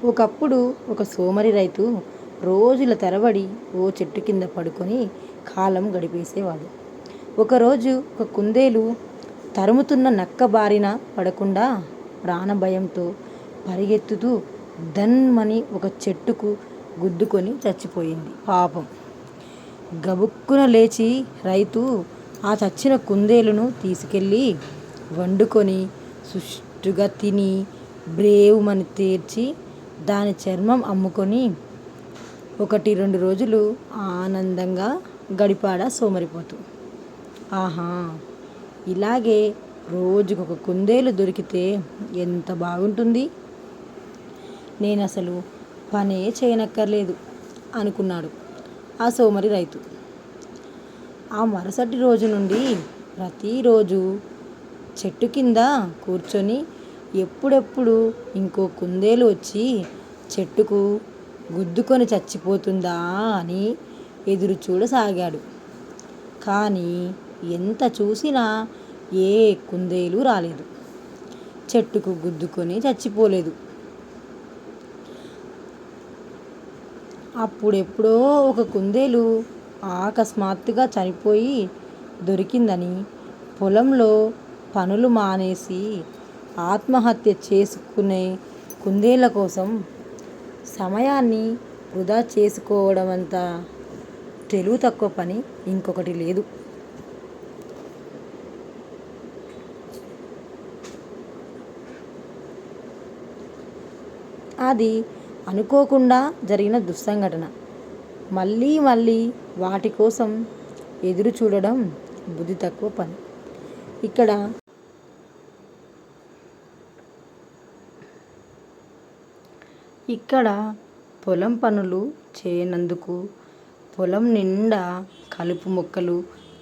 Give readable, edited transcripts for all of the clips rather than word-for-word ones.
ఒకప్పుడు ఒక సోమరి రైతు రోజుల తరబడి ఓ చెట్టు కింద పడుకొని కాలం గడిపేసేవాడు. ఒకరోజు ఒక కుందేలు తరుముతున్న నక్క బారిన పడకుండా ప్రాణభయంతో పరిగెత్తుతూ ధన్మని ఒక చెట్టుకు గుద్దుకొని చచ్చిపోయింది. పాపం. గబుక్కున లేచి రైతు ఆ చచ్చిన కుందేలును తీసుకెళ్ళి వండుకొని సుష్టుగా తిని బ్రేవుమని తేర్చి దాని చర్మం అమ్ముకొని 1-2 రోజులు ఆనందంగా గడిపాడా సోమరిపోతూ. ఆహా, ఇలాగే రోజుకొక కుందేలు దొరికితే ఎంత బాగుంటుంది, నేనసలు పనే చేయనక్కర్లేదు అనుకున్నాడు ఆ సోమరి రైతు. ఆ మరుసటి రోజు నుండి ప్రతిరోజు చెట్టు కింద కూర్చొని ఎప్పుడెప్పుడు ఇంకో కుందేలు వచ్చి చెట్టుకు గుద్దుకొని చచ్చిపోతుందా అని ఎదురు చూడసాగాడు. కానీ ఎంత చూసినా ఏ కుందేలు రాలేదు, చెట్టుకు గుద్దుకొని చచ్చిపోలేదు. అప్పుడెప్పుడో ఒక కుందేలు అకస్మాత్తుగా చనిపోయి దొరికిందని పొలంలో పనులు మానేసి ఆత్మహత్య చేసుకునే కుందేళ్ళ కోసం సమయాన్ని వృధా చేసుకోవడమంత తెలివి తక్కువ పని ఇంకొకటి లేదు. అది అనుకోకుండా జరిగిన దుస్సంఘటన. మళ్ళీ మళ్ళీ వాటి కోసం ఎదురు చూడడం బుద్ధి తక్కువ పని. ఇక్కడ పొలం పనులు చేయనందుకు పొలం నిండా కలుపు మొక్కలు,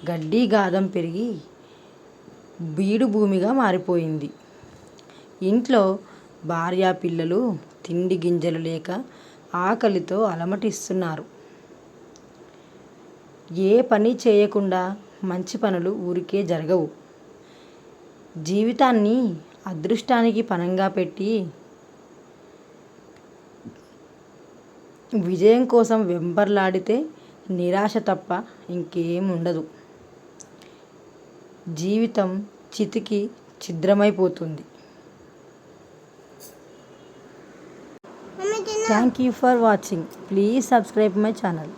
గడ్డి గాదం పెరిగి బీడు భూమిగా మారిపోయింది. ఇంట్లో భార్య పిల్లలు తిండి గింజలు లేక ఆకలితో అలమటిస్తున్నారు. ఏ పని చేయకుండా మంచి పనులు ఊరికే జరగవు. జీవితాన్ని అదృష్టానికి పణంగా పెట్టి విజయం కోసం వెంపర్లాడితే నిరాశ తప్ప ఇంకేం ఉండదు. జీవితం చితికి ఛిద్రమైపోతుంది. Thank you for watching. Please subscribe my channel.